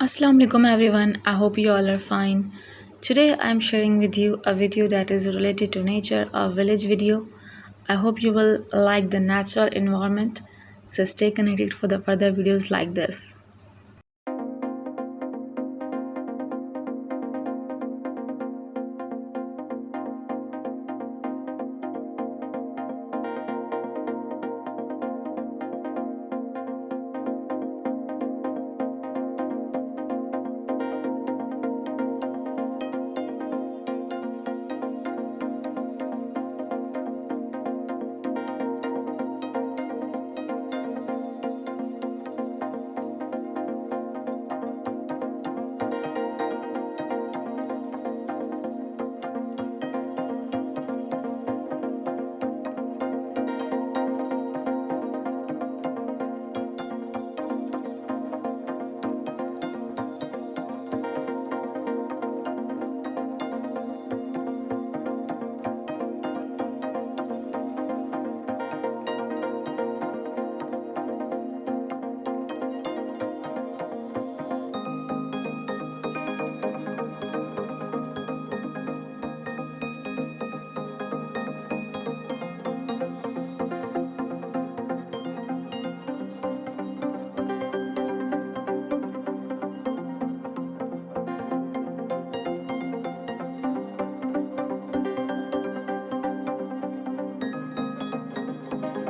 Assalamu alaikum everyone. I hope you all are fine. Today I am sharing with you a video that is related to nature, a village video. I hope you will like the natural environment. So stay connected for the further videos like this.